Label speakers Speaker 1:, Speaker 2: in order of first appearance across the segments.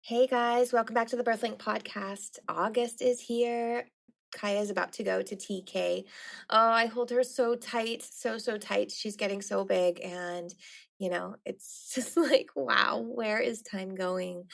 Speaker 1: Hey guys, welcome back to the Birthlink podcast. August is here. Kaya is about to go to TK. Oh, I hold her so tight, so tight. She's getting so big, and it's just like, wow, where is time going?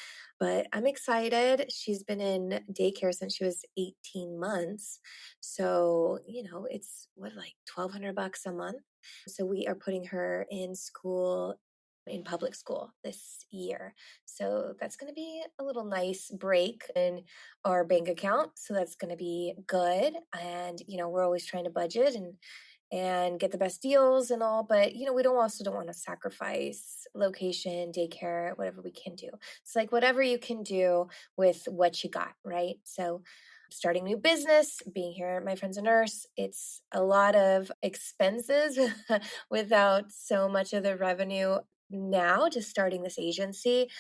Speaker 1: But I'm excited. She's been in daycare since she was 18 months. So, it's like $1,200 a month. So we are putting her in school in public school this year. So that's going to be a little nice break in our bank account. So that's going to be good. And, we're always trying to budget and get the best deals and all, but we don't want to sacrifice location, daycare, whatever we can do. It's like whatever you can do with what you got, right? So starting a new business, being here, my friend's a nurse, it's a lot of expenses without so much of the revenue now, just starting this agency.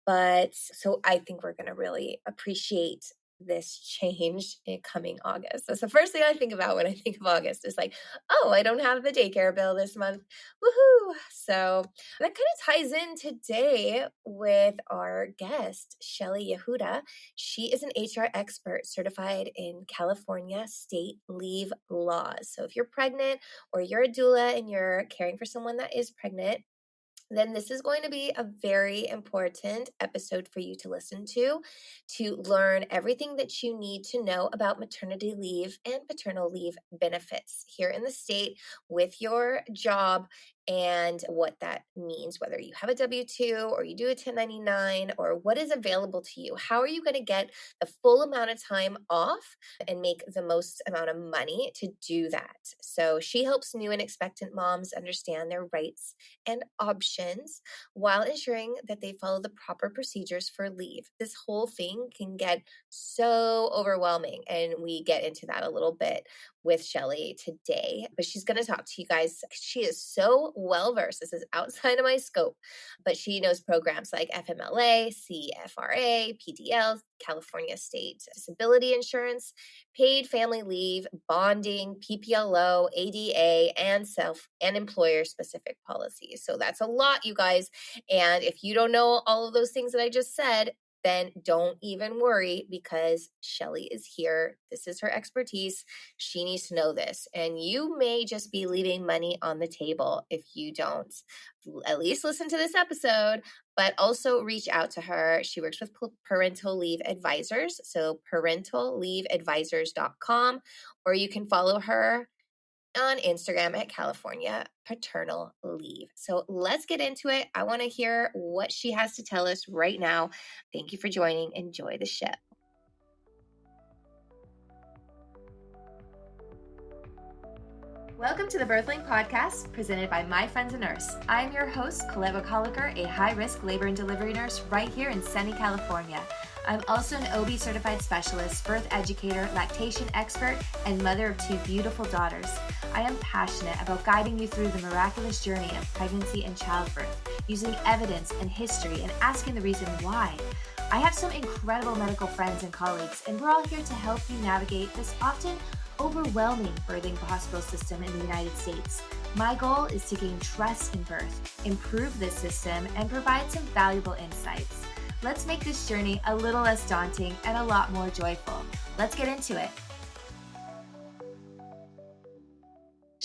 Speaker 1: But so I think we're going to really appreciate this change in coming August. That's the first thing I think about when I think of August is like, oh, I don't have the daycare bill this month. Woohoo! So that kind of ties in today with our guest, Shelly Yehuda. She is an HR expert certified in California state leave laws. So if you're pregnant or you're a doula and you're caring for someone that is pregnant, then this is going to be a very important episode for you to listen to learn everything that you need to know about maternity leave and paternal leave benefits here in the state with your job and what that means, whether you have a W-2 or you do a 1099 or what is available to you. How are you going to get the full amount of time off and make the most amount of money to do that? So she helps new and expectant moms understand their rights and options while ensuring that they follow the proper procedures for leave. This whole thing can get so overwhelming, and we get into that a little bit with Shelly today, but she's going to talk to you guys. She is so well versed. This is outside of my scope, but she knows programs like FMLA, CFRA, PDL, California State Disability Insurance, paid family leave, bonding, PPLO, ADA, and self and employer specific policies. So that's a lot, you guys. And if you don't know all of those things that I just said, then don't even worry because Shelly is here. This is her expertise. She needs to know this. And you may just be leaving money on the table if you don't. At least listen to this episode, but also reach out to her. She works with parental leave advisors. So parentalleaveadvisors.com, or you can follow her on Instagram at California Paternal Leave. So let's get into it. I want to hear what she has to tell us right now. Thank you for joining. Enjoy the show. Welcome to the Birthlink podcast, presented by My Friend's a Nurse. I'm your host, Colette Colliker, a high-risk labor and delivery nurse right here in sunny California. I'm also an OB certified specialist, birth educator, lactation expert, and mother of two beautiful daughters. I am passionate about guiding you through the miraculous journey of pregnancy and childbirth, using evidence and history and asking the reason why. I have some incredible medical friends and colleagues, and we're all here to help you navigate this often overwhelming birthing hospital system in the United States. My goal is to gain trust in birth, improve this system, and provide some valuable insights. Let's make this journey a little less daunting and a lot more joyful. Let's get into it.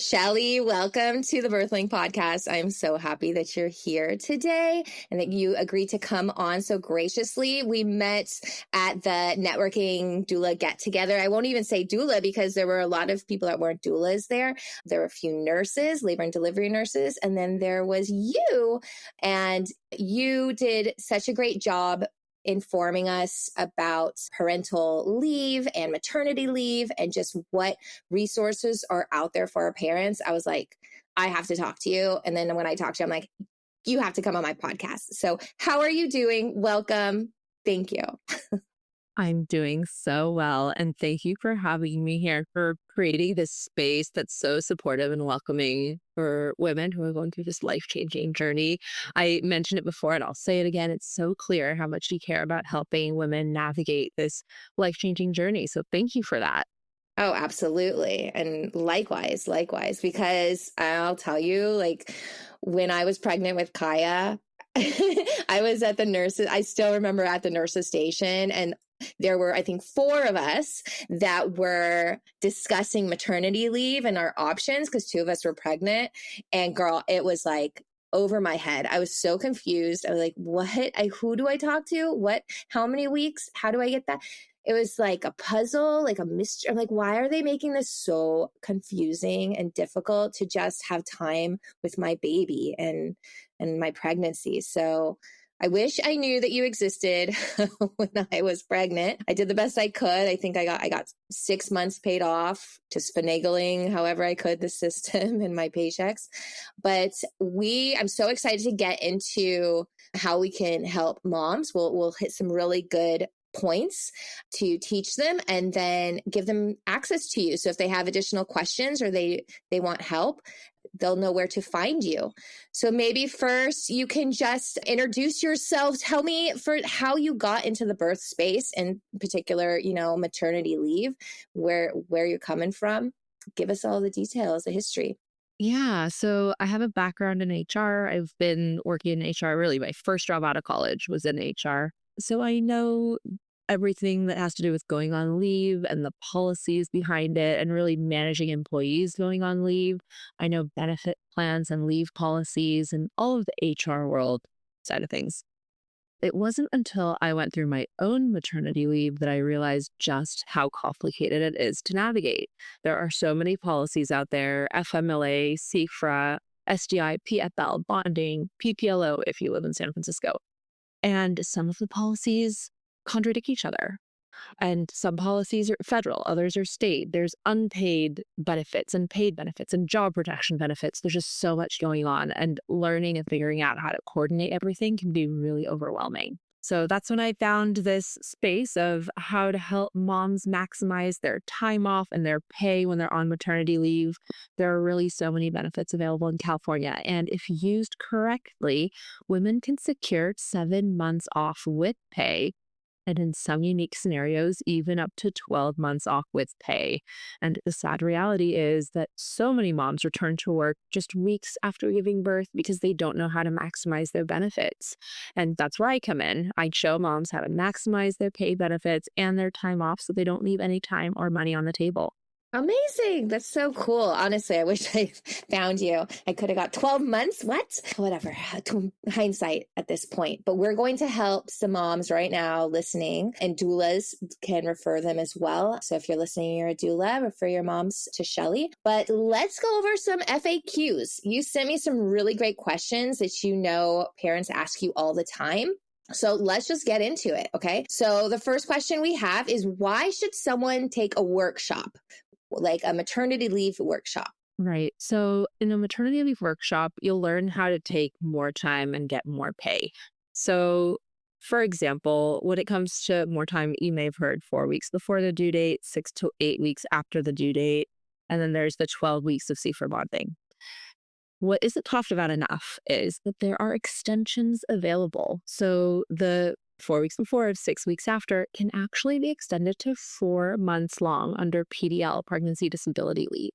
Speaker 1: Shelly, welcome to the Birthlink podcast. I'm so happy that you're here today and that you agreed to come on so graciously. We met at the networking doula get together. I won't even say doula because there were a lot of people that weren't doulas there. There were a few nurses, labor and delivery nurses, and then there was you. And you did such a great job informing us about parental leave and maternity leave and just what resources are out there for our parents. I was like, I have to talk to you. And then when I talked to you, I'm like, you have to come on my podcast. So how are you doing? Welcome. Thank you.
Speaker 2: I'm doing so well. And thank you for having me here, for creating this space that's so supportive and welcoming for women who are going through this life-changing journey. I mentioned it before and I'll say it again. It's so clear how much you care about helping women navigate this life-changing journey. So thank you for that.
Speaker 1: Oh, absolutely. And likewise, because I'll tell you, like when I was pregnant with Kaya, I was at the nurses. I still remember at the nurses station, and there were, I think, 4 of us that were discussing maternity leave and our options because 2 of us were pregnant. And girl, it was like over my head. I was so confused. I was like, what? Who do I talk to? What? How many weeks? How do I get that? It was like a puzzle, like a mystery. I'm like, why are they making this so confusing and difficult to just have time with my baby and my pregnancy? So I wish I knew that you existed when I was pregnant. I did the best I could. I think I got 6 months paid off, just finagling however I could the system and my paychecks. But I'm so excited to get into how we can help moms. We'll hit some really good points to teach them and then give them access to you. So if they have additional questions or they want help, they'll know where to find you. So maybe first you can just introduce yourself. Tell me for how you got into the birth space, in particular, maternity leave, where you're coming from. Give us all the details, the history.
Speaker 2: Yeah, so I have a background in HR. I've been working in HR really. My first job out of college was in HR. So I know everything that has to do with going on leave and the policies behind it and really managing employees going on leave. I know benefit plans and leave policies and all of the HR world side of things. It wasn't until I went through my own maternity leave that I realized just how complicated it is to navigate. There are so many policies out there: FMLA, CFRA, SDI, PFL, bonding, PPLO if you live in San Francisco. And some of the policies contradict each other. And some policies are federal, others are state. There's unpaid benefits and paid benefits and job protection benefits. There's just so much going on, and learning and figuring out how to coordinate everything can be really overwhelming. So that's when I found this space of how to help moms maximize their time off and their pay when they're on maternity leave. There are really so many benefits available in California. And if used correctly, women can secure 7 months off with pay, and in some unique scenarios, even up to 12 months off with pay. And the sad reality is that so many moms return to work just weeks after giving birth because they don't know how to maximize their benefits. And that's where I come in. I show moms how to maximize their pay benefits and their time off so they don't leave any time or money on the table.
Speaker 1: Amazing. That's so cool. Honestly, I wish I found you. I could have got 12 months. What? Whatever. Hindsight at this point. But we're going to help some moms right now listening, and doulas can refer them as well. So if you're listening, you're a doula, refer your moms to Shelly. But let's go over some FAQs. You sent me some really great questions that parents ask you all the time. So let's just get into it, okay? So the first question we have is, why should someone take a workshop, like a maternity leave workshop?
Speaker 2: Right. So in a maternity leave workshop, you'll learn how to take more time and get more pay. So, for example, when it comes to more time, you may have heard 4 weeks before the due date, 6 to 8 weeks after the due date, and then there's the 12 weeks of CFRA bonding. What isn't talked about enough is that there are extensions available. So the 4 weeks before, 6 weeks after, can actually be extended to 4 months long under PDL, pregnancy disability leave.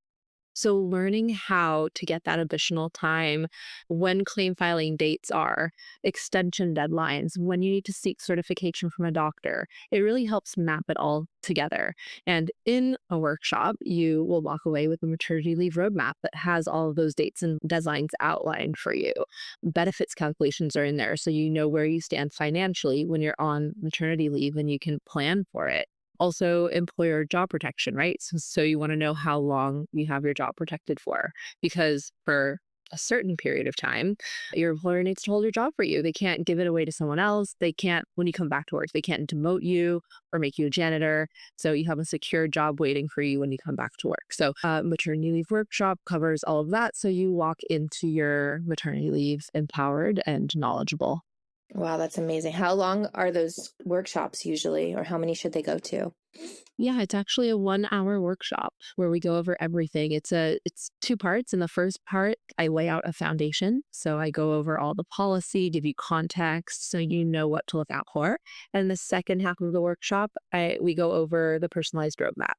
Speaker 2: So learning how to get that additional time, when claim filing dates are, extension deadlines, when you need to seek certification from a doctor, it really helps map it all together. And in a workshop, you will walk away with a maternity leave roadmap that has all of those dates and deadlines outlined for you. Benefits calculations are in there, so you know where you stand financially when you're on maternity leave and you can plan for it. Also, employer job protection, right? So you want to know how long you have your job protected for, because for a certain period of time, your employer needs to hold your job for you. They can't give it away to someone else. They can't, when you come back to work, they can't demote you or make you a janitor. So you have a secure job waiting for you when you come back to work. So maternity leave workshop covers all of that. So you walk into your maternity leave empowered and knowledgeable.
Speaker 1: Wow, that's amazing. How long are those workshops usually, or how many should they go to?
Speaker 2: Yeah, it's actually a 1 hour workshop where we go over everything. It's two parts. In the first part, I lay out a foundation. So I go over all the policy, give you context so you know what to look out for. And the second half of the workshop, we go over the personalized roadmap,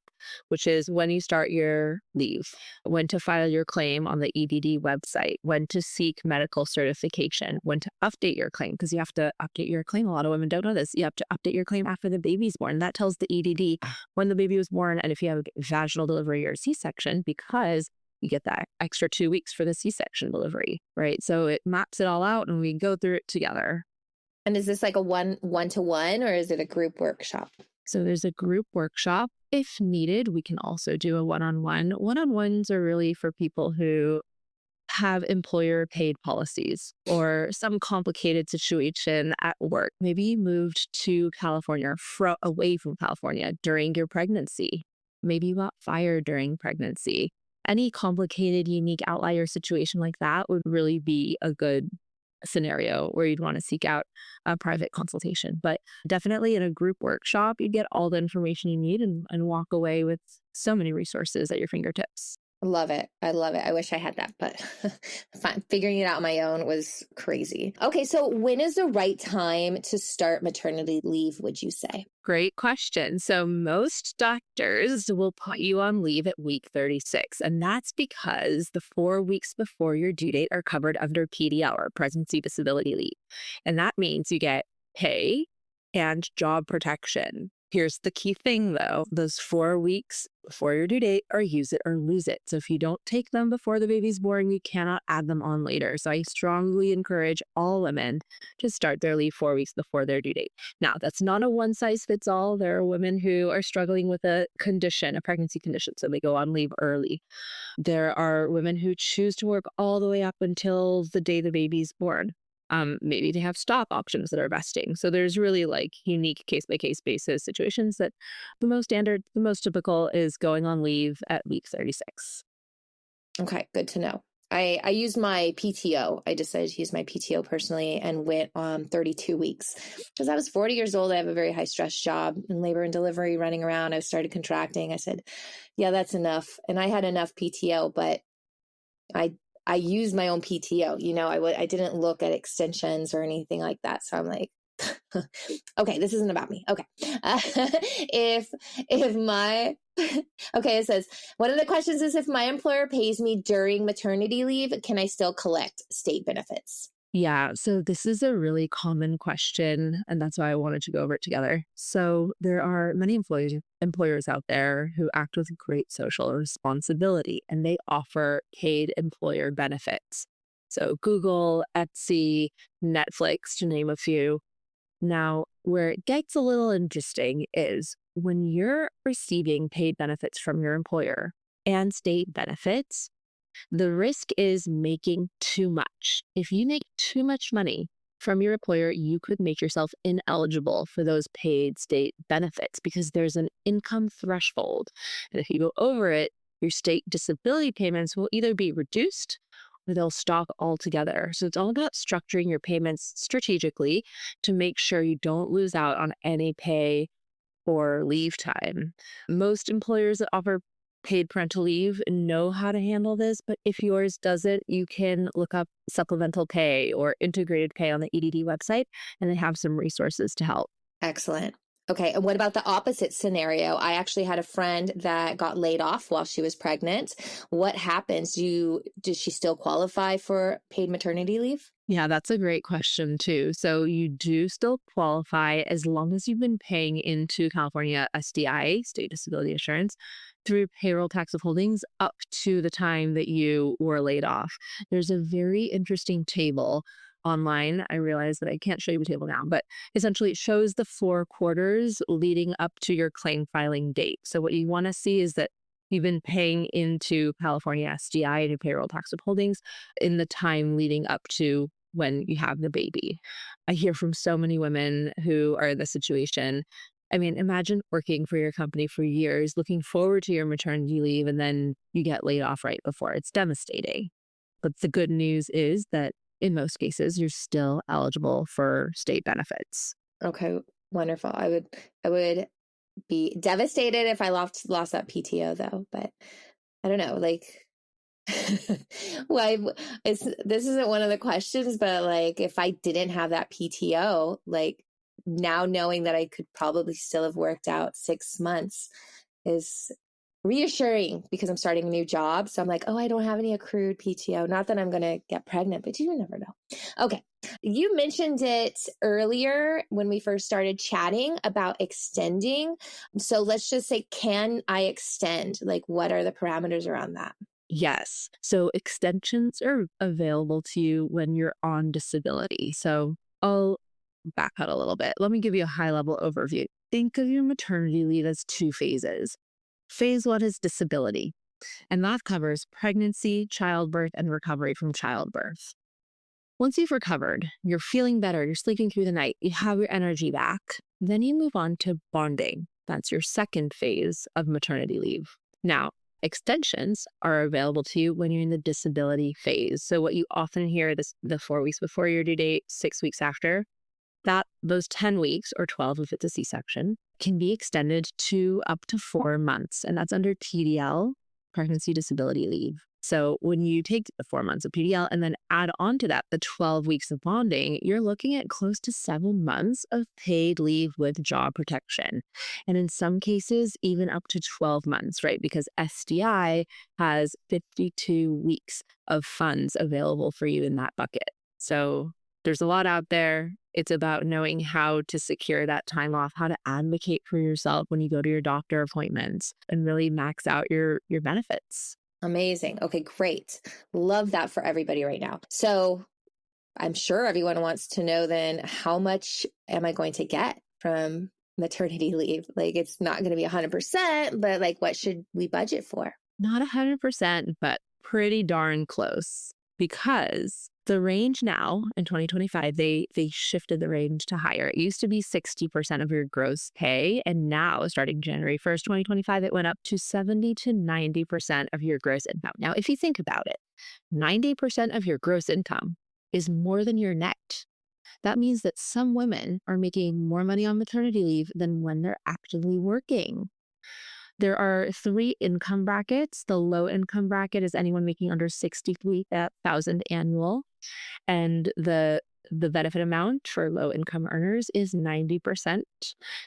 Speaker 2: which is when you start your leave, when to file your claim on the EDD website, when to seek medical certification, when to update your claim, because you have to update your claim. A lot of women don't know this. You have to update your claim after the baby's born. That tells the EDD when the baby was born and if you have a vaginal delivery or C-section, because you get that extra 2 weeks for the C-section delivery, right? So it maps it all out and we go through it together.
Speaker 1: And is this like a one-to-one or is it a group workshop?
Speaker 2: So there's a group workshop. If needed, we can also do a one-on-one. One-on-ones are really for people who have employer paid policies or some complicated situation at work. Maybe you moved to California, away from California during your pregnancy. Maybe you got fired during pregnancy. Any complicated, unique outlier situation like that would really be a good scenario where you'd want to seek out a private consultation. But definitely in a group workshop, you'd get all the information you need and walk away with so many resources at your fingertips.
Speaker 1: Love it. I love it. I wish I had that, but figuring it out on my own was crazy. Okay, so when is the right time to start maternity leave, would you say?
Speaker 2: Great question. So, most doctors will put you on leave at week 36, and that's because the 4 weeks before your due date are covered under PDL or pregnancy disability leave. And that means you get pay and job protection. Here's the key thing though, those 4 weeks before your due date are use it or lose it. So if you don't take them before the baby's born, you cannot add them on later. So I strongly encourage all women to start their leave 4 weeks before their due date. Now, that's not a one size fits all. There are women who are struggling with a condition, a pregnancy condition, so they go on leave early. There are women who choose to work all the way up until the day the baby's born. Maybe they have stock options that are vesting. So there's really like unique case by case basis situations that the most standard, the most typical is going on leave at week 36.
Speaker 1: Okay, good to know. I used my PTO. I decided to use my PTO personally and went on 32 weeks because I was 40 years old. I have a very high stress job in labor and delivery, running around. I started contracting. I said, yeah, that's enough. And I had enough PTO, but I I used my own PTO. I didn't look at extensions or anything like that. So I'm like, okay, this isn't about me. Okay. If my okay, it says one of the questions is if my employer pays me during maternity leave, can I still collect state benefits?
Speaker 2: Yeah, so this is a really common question, and that's why I wanted to go over it together. So there are many employers out there who act with great social responsibility, and they offer paid employer benefits. So Google, Etsy, Netflix, to name a few. Now, where it gets a little interesting is when you're receiving paid benefits from your employer and state benefits, the risk is making too much. If you make too much money from your employer, you could make yourself ineligible for those paid state benefits because there's an income threshold. And if you go over it, your state disability payments will either be reduced or they'll stop altogether. So it's all about structuring your payments strategically to make sure you don't lose out on any pay or leave time. Most employers that offer paid parental leave know how to handle this, but if yours doesn't, you can look up supplemental pay or integrated pay on the EDD website, and they have some resources to help.
Speaker 1: Excellent. Okay. And what about the opposite scenario? I actually had a friend that got laid off while she was pregnant. What happens? Does she still qualify for paid maternity leave?
Speaker 2: Yeah, that's a great question too. So you do still qualify as long as you've been paying into California SDI, State Disability Insurance, through payroll tax withholdings up to the time that you were laid off. There's a very interesting table online. I realize that I can't show you the table now, but essentially it shows the 4 quarters leading up to your claim filing date. So what you want to see is that you've been paying into California SDI and your payroll tax withholdings in the time leading up to when you have the baby. I hear from so many women who are in this situation. I mean, imagine working for your company for years, looking forward to your maternity leave, and then you get laid off right before. It's devastating. But the good news is that in most cases, you're still eligible for state benefits.
Speaker 1: Okay, wonderful. I would be devastated if I lost that PTO though, but I don't know, like well, this isn't one of the questions, but like if I didn't have that PTO, like now knowing that I could probably still have worked out 6 months is reassuring because I'm starting a new job. So I'm like, oh, I don't have any accrued PTO. Not that I'm going to get pregnant, but you never know. Okay. You mentioned it earlier when we first started chatting about extending. So let's just say, can I extend? Like, what are the parameters around that?
Speaker 2: Yes. So extensions are available to you when you're on disability. So I'll back out a little bit. Let me give you a high level overview. Think of your maternity leave as two phases. Phase one is disability, and that covers pregnancy, childbirth, and recovery from childbirth. Once you've recovered, you're feeling better, you're sleeping through the night, you have your energy back, then you move on to bonding. That's your second phase of maternity leave. Now, extensions are available to you when you're in the disability phase. So what you often hear the 4 weeks before your due date, 6 weeks after, that those 10 weeks or 12 if it's a C-section can be extended to up to 4 months, and that's under PDL, pregnancy disability leave. So when you take the 4 months of PDL and then add on to that the 12 weeks of bonding, you're looking at close to 7 months of paid leave with job protection. And in some cases, even up to 12 months, right? Because SDI has 52 weeks of funds available for you in that bucket. So there's a lot out there. It's about knowing how to secure that time off, how to advocate for yourself when you go to your doctor appointments and really max out your benefits.
Speaker 1: Amazing. Okay, great. Love that for everybody right now. So I'm sure everyone wants to know then how much am I going to get from maternity leave? Like it's not going to be 100%, but like what should we budget for?
Speaker 2: Not 100%, but pretty darn close, because the range now in 2025, they shifted the range to higher. It used to be 60% of your gross pay, and now starting January 1st, 2025, it went up to 70 to 90% of your gross income. Now, if you think about it, 90% of your gross income is more than your net. That means that some women are making more money on maternity leave than when they're actively working. There are 3 income brackets. The low income bracket is anyone making under 63,000 annual, and the benefit amount for low income earners is 90%.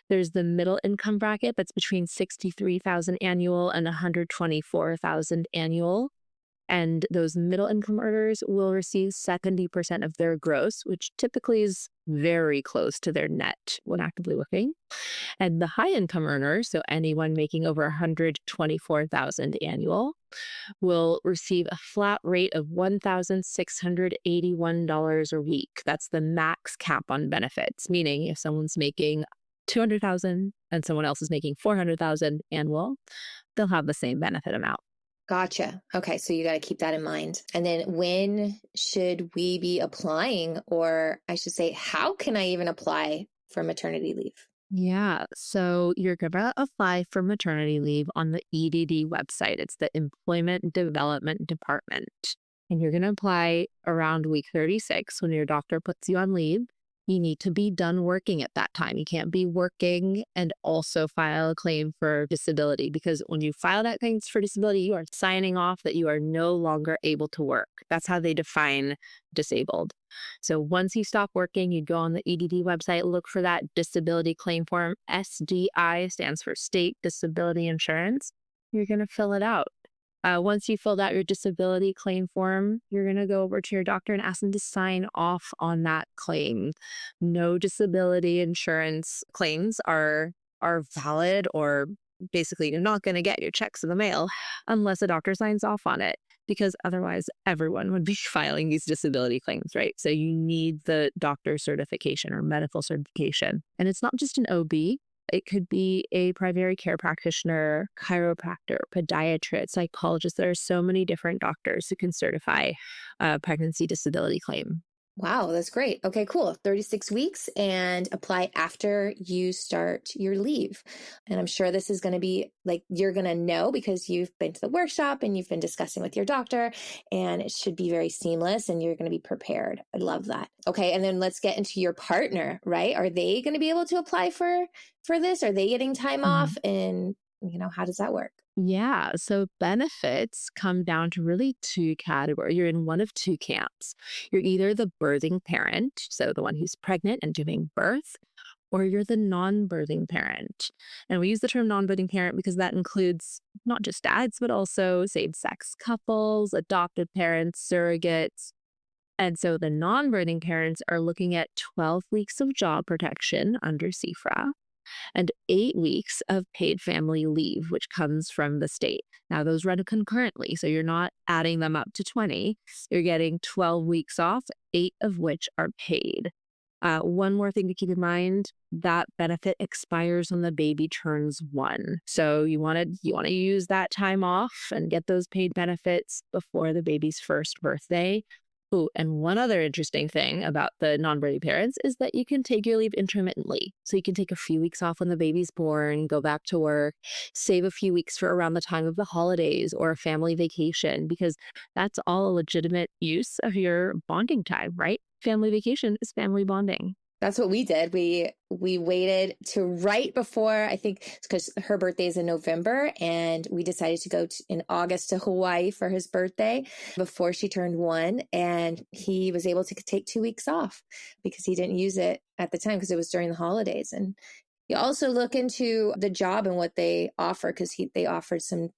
Speaker 2: There's the middle income bracket that's between 63,000 annual and 124,000 annual. And those middle income earners will receive 70% of their gross, which typically is very close to their net when actively working. And the high income earners, so anyone making over 124,000 annual, will receive a flat rate of $1,681 a week. That's the max cap on benefits, meaning if someone's making 200,000 and someone else is making 400,000 annual, they'll have the same benefit amount.
Speaker 1: Gotcha. Okay, so you got to keep that in mind. And then when should we be applying, or I should say, how can I even apply for maternity leave?
Speaker 2: Yeah, so you're going to apply for maternity leave on the EDD website. It's the Employment Development Department. And you're going to apply around week 36 when your doctor puts you on leave. You need to be done working at that time. You can't be working and also file a claim for disability, because when you file that claim for disability, you are signing off that you are no longer able to work. That's how they define disabled. So once you stop working, you go on the EDD website, look for that disability claim form. SDI stands for State Disability Insurance. You're going to fill it out. Once you filled out your disability claim form, you're going to go over to your doctor and ask them to sign off on that claim. No disability insurance claims are valid, or basically you're not going to get your checks in the mail unless a doctor signs off on it, because otherwise everyone would be filing these disability claims, right? So you need the doctor certification or medical certification. And it's not just an OB. It could be a primary care practitioner, chiropractor, podiatrist, psychologist. There are so many different doctors who can certify a pregnancy disability claim.
Speaker 1: Wow, that's great. Okay, cool. 36 weeks and apply after you start your leave. And I'm sure this is going to be like you're going to know because you've been to the workshop and you've been discussing with your doctor, and it should be very seamless and you're going to be prepared. I love that. Okay, and then let's get into your partner, right? Are they going to be able to apply for this? Are they getting time off, and how does that work?
Speaker 2: Yeah. So benefits come down to really two categories. You're in one of two camps. You're either the birthing parent, so the one who's pregnant and giving birth, or you're the non birthing parent. And we use the term non birthing parent because that includes not just dads, but also same sex couples, adopted parents, surrogates. And so the non birthing parents are looking at 12 weeks of job protection under CFRA and 8 weeks of paid family leave, which comes from the state. Now, those run concurrently, so you're not adding them up to 20. You're getting 12 weeks off, 8 of which are paid. One more thing to keep in mind, that benefit expires when the baby turns 1. So you want to use that time off and get those paid benefits before the baby's first birthday. Ooh, and one other interesting thing about the non-birthing parents is that you can take your leave intermittently. So you can take a few weeks off when the baby's born, go back to work, save a few weeks for around the time of the holidays or a family vacation, because that's all a legitimate use of your bonding time, right? Family vacation is family bonding.
Speaker 1: That's what we did. We waited to right before, I think because her birthday is in November, and we decided to go in August to Hawaii for his birthday before she turned 1, and he was able to take 2 weeks off because he didn't use it at the time because it was during the holidays. And you also look into the job and what they offer, because they offered some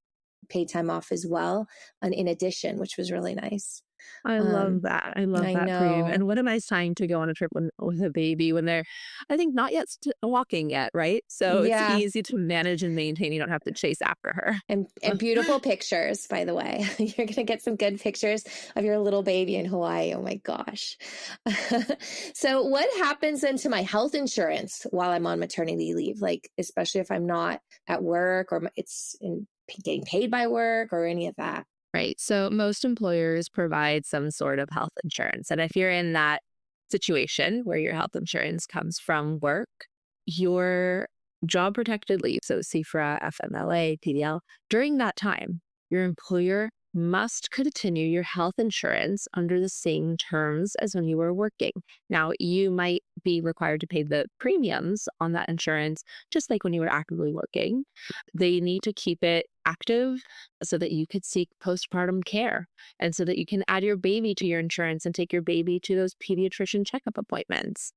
Speaker 1: paid time off as well, and in addition, which was really nice.
Speaker 2: I love that. I love
Speaker 1: I
Speaker 2: that for you.
Speaker 1: know.
Speaker 2: And what am I saying to go on a trip with a baby when they're, I think, not yet walking yet, right? So it's
Speaker 1: Yeah.
Speaker 2: easy to manage and maintain. You don't have to chase after
Speaker 1: And
Speaker 2: her.
Speaker 1: beautiful pictures, by the way. You're going to get some good pictures of your little baby in Hawaii. Oh my gosh. So what happens then to my health insurance while I'm on maternity leave? Like, especially if I'm not at work or getting paid by work or any of that.
Speaker 2: Right. So most employers provide some sort of health insurance. And if you're in that situation where your health insurance comes from work, your job protected leave, so CFRA, FMLA, PPL, during that time, your employer must continue your health insurance under the same terms as when you were working. Now, you might be required to pay the premiums on that insurance, just like when you were actively working. They need to keep it active so that you could seek postpartum care and so that you can add your baby to your insurance and take your baby to those pediatrician checkup appointments.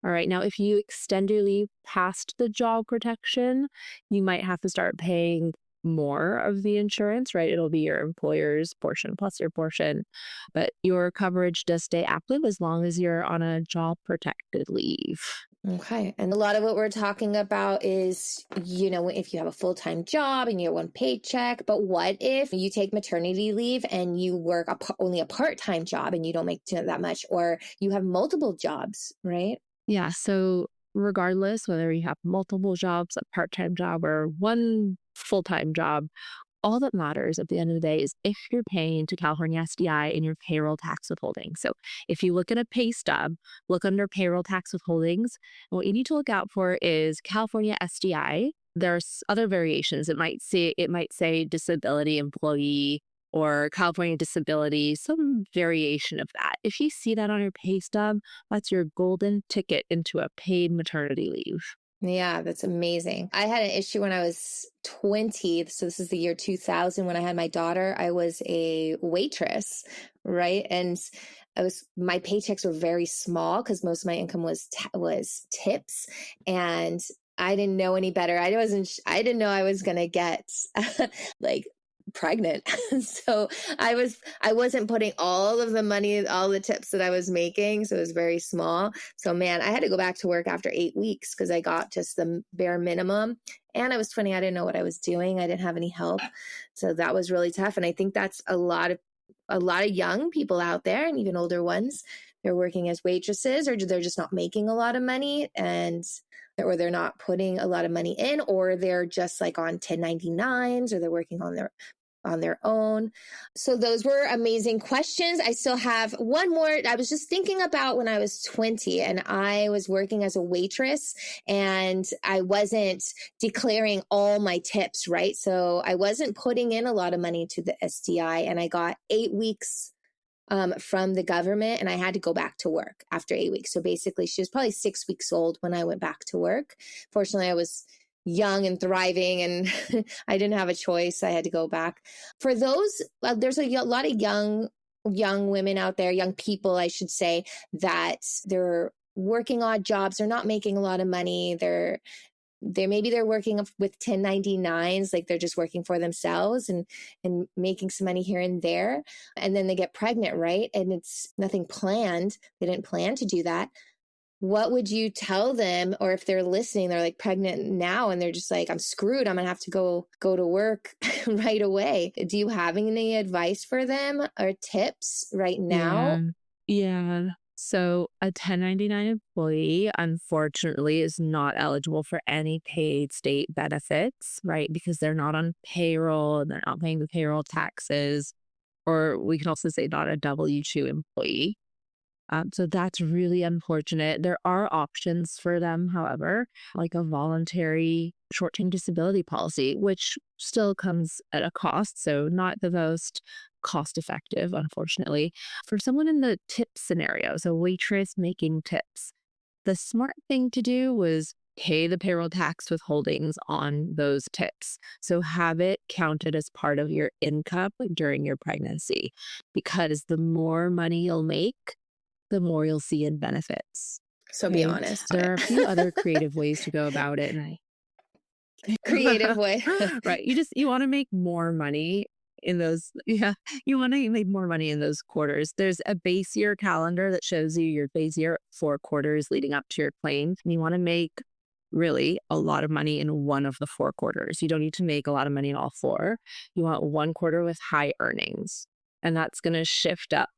Speaker 2: All right. Now, if you extend your leave past the job protection, you might have to start paying more of the insurance, right? It'll be your employer's portion plus your portion, but your coverage does stay active as long as you're on a job protected leave.
Speaker 1: Okay. And a lot of what we're talking about is, if you have a full-time job and you're one paycheck, but what if you take maternity leave and you work only a part-time job and you don't make that much, or you have multiple jobs, right?
Speaker 2: Yeah. So, regardless whether you have multiple jobs, a part time job, or one full time job, all that matters at the end of the day is if you're paying to California SDI in your payroll tax withholding. So if you look at a pay stub, look under payroll tax withholdings. And what you need to look out for is California SDI. There's other variations. It might say disability employee or California disability, some variation of that. If you see that on your pay stub, that's your golden ticket into a paid maternity leave.
Speaker 1: Yeah, that's amazing. I had an issue when I was 20. So this is the year 2000 when I had my daughter. I was a waitress, right? And my paychecks were very small because most of my income was tips, and I didn't know any better. I didn't know I was going to get like pregnant. So I wasn't putting all of the money, all the tips that I was making. So it was very small. So man, I had to go back to work after 8 weeks because I got just the bare minimum. And I was 20. I didn't know what I was doing. I didn't have any help. So that was really tough. And I think that's a lot of young people out there, and even older ones. They're working as waitresses, or they're just not making a lot of money, or they're not putting a lot of money in, or they're just like on 1099s, or they're working on their on their own. So those were amazing questions. I still have one more. I was just thinking about when I was 20 and I was working as a waitress and I wasn't declaring all my tips, right? So I wasn't putting in a lot of money to the SDI, and I got 8 weeks from the government, and I had to go back to work after 8 weeks. So basically, she was probably 6 weeks old when I went back to work. Fortunately, I was young and thriving, and I didn't have a choice. I had to go back. For those, there's a lot of young women out there, young people, I should say, that they're working odd jobs. They're not making a lot of money. Maybe they're working with 1099s, like they're just working for themselves and making some money here and there. And then they get pregnant, right? And it's nothing planned. They didn't plan to do that. What would you tell them? Or if they're listening, they're like pregnant now and they're just like, I'm screwed. I'm going to have to go to work right away. Do you have any advice for them or tips right now?
Speaker 2: Yeah. So a 1099 employee, unfortunately, is not eligible for any paid state benefits, right? Because they're not on payroll and they're not paying the payroll taxes, or we can also say not a W-2 employee. So that's really unfortunate. There are options for them, however, like a voluntary short-term disability policy, which still comes at a cost. So not the most cost effective, unfortunately. For someone in the tip scenario, so waitress making tips, the smart thing to do was pay the payroll tax withholdings on those tips. So have it counted as part of your income during your pregnancy, because the more money you'll make, the more you'll see in benefits.
Speaker 1: So be
Speaker 2: Okay.
Speaker 1: honest.
Speaker 2: There are a few other creative ways to go about it.
Speaker 1: Creative way.
Speaker 2: Right. You want to make more money in those. Yeah. You want to make more money in those quarters. There's a base year calendar that shows you your base year 4 quarters leading up to your claim. And you want to make really a lot of money in one of the 4 quarters. You don't need to make a lot of money in all 4. You want one quarter with high earnings. And that's going to shift up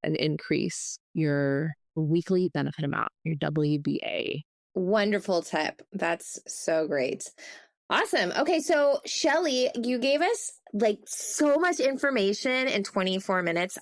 Speaker 2: and increase your weekly benefit amount, your WBA.
Speaker 1: Wonderful tip. That's so great. Awesome. Okay, so Shelly, you gave us like so much information in 24 minutes.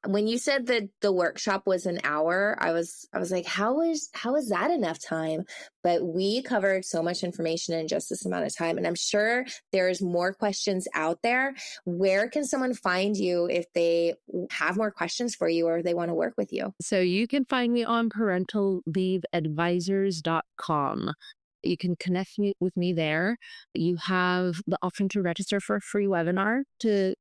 Speaker 1: When you said that the workshop was an hour, I was like, how is that enough time? But we covered so much information in just this amount of time. And I'm sure there's more questions out there. Where can someone find you if they have more questions for you or they want to work with you?
Speaker 2: So you can find me on parentalleaveadvisors.com. You can connect with me there. You have the option to register for a free webinar to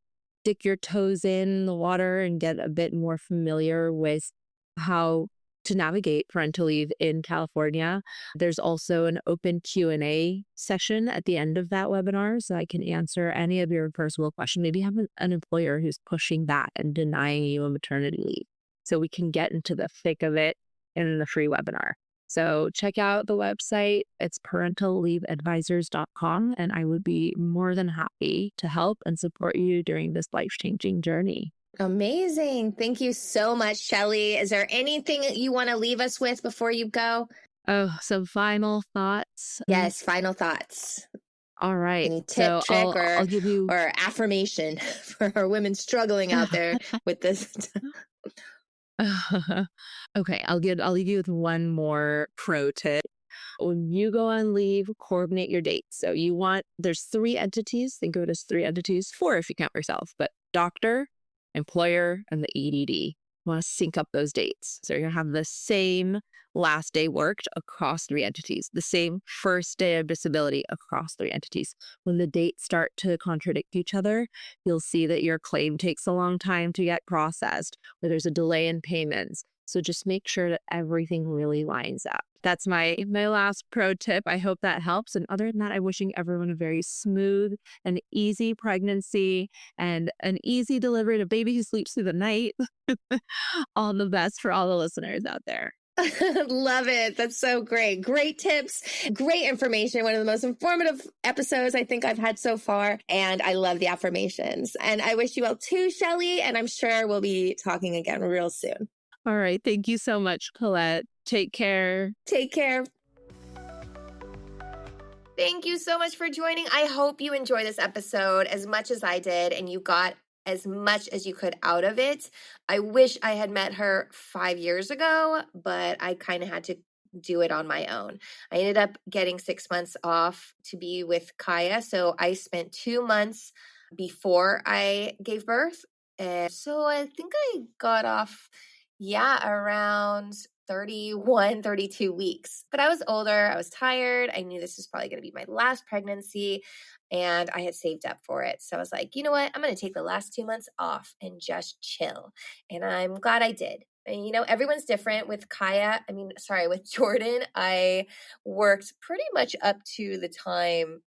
Speaker 2: dip your toes in the water and get a bit more familiar with how to navigate parental leave in California. There's also an open Q&A session at the end of that webinar, so I can answer any of your personal questions. Maybe you have an employer who's pushing back and denying you a maternity leave. So we can get into the thick of it in the free webinar. So check out the website. It's parentalleaveadvisors.com, and I would be more than happy to help and support you during this life-changing journey.
Speaker 1: Amazing. Thank you so much, Shelly. Is there anything you want to leave us with before you go?
Speaker 2: Oh, some final thoughts.
Speaker 1: Yes, final thoughts.
Speaker 2: All right.
Speaker 1: Any tip, trick,
Speaker 2: I'll give you
Speaker 1: or affirmation for our women struggling out there with this.
Speaker 2: Okay, I'll leave you with one more pro tip. When you go on leave, coordinate your dates. So there's 3 entities. Think of it as 3 entities, 4 if you count yourself, but doctor, employer, and the EDD. You want to sync up those dates. So you're going to have the same last day worked across 3 entities, the same first day of disability across 3 entities. When the dates start to contradict each other, you'll see that your claim takes a long time to get processed, or there's a delay in payments. So just make sure that everything really lines up. That's my last pro tip. I hope that helps. And other than that, I'm wishing everyone a very smooth and easy pregnancy and an easy delivery and a baby who sleeps through the night. All the best for all the listeners out there.
Speaker 1: Love it. That's so great. Great tips, great information. One of the most informative episodes I think I've had so far. And I love the affirmations. And I wish you well too, Shelly. And I'm sure we'll be talking again real soon.
Speaker 2: All right. Thank you so much, Colette. Take care.
Speaker 1: Take care. Thank you so much for joining. I hope you enjoy this episode as much as I did and you got as much as you could out of it. I wish I had met her 5 years ago, but I kind of had to do it on my own. I ended up getting 6 months off to be with Kaya. So I spent 2 months before I gave birth. And so I think I got off, around 31, 32 weeks. But I was older, I was tired. I knew this was probably going to be my last pregnancy and I had saved up for it. So I was like, you know what? I'm going to take the last 2 months off and just chill. And I'm glad I did. And everyone's different. With with Jordan, I worked pretty much up to the time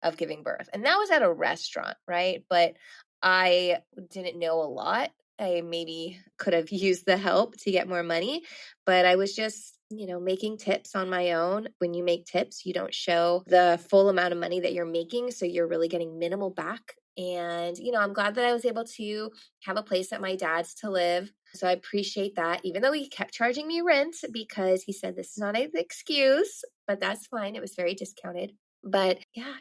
Speaker 1: of giving birth. And that was at a restaurant, right? But I didn't know a lot. I maybe could have used the help to get more money, but I was just, making tips on my own. When you make tips, you don't show the full amount of money that you're making. So you're really getting minimal back. And, I'm glad that I was able to have a place at my dad's to live. So I appreciate that, even though he kept charging me rent because he said this is not an excuse, but that's fine. It was very discounted. But yeah,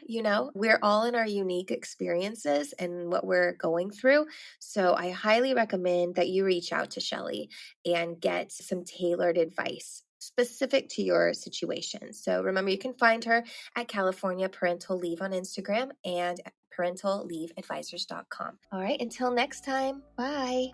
Speaker 1: we're all in our unique experiences and what we're going through. So I highly recommend that you reach out to Shelly and get some tailored advice specific to your situation. So remember, you can find her at California Parental Leave on Instagram and at parentalleaveadvisors.com. All right, until next time, bye.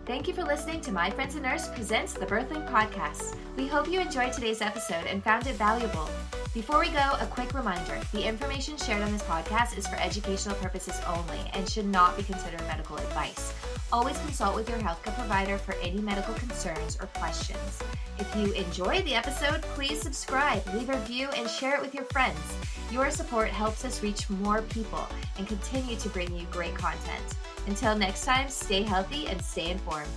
Speaker 1: Thank you for listening to My Friends and Nurse presents the Birthling Podcast. We hope you enjoyed today's episode and found it valuable. Before we go, a quick reminder. The information shared on this podcast is for educational purposes only and should not be considered medical advice. Always consult with your healthcare provider for any medical concerns or questions. If you enjoyed the episode, please subscribe, leave a review, and share it with your friends. Your support helps us reach more people and continue to bring you great content. Until next time, stay healthy and stay informed.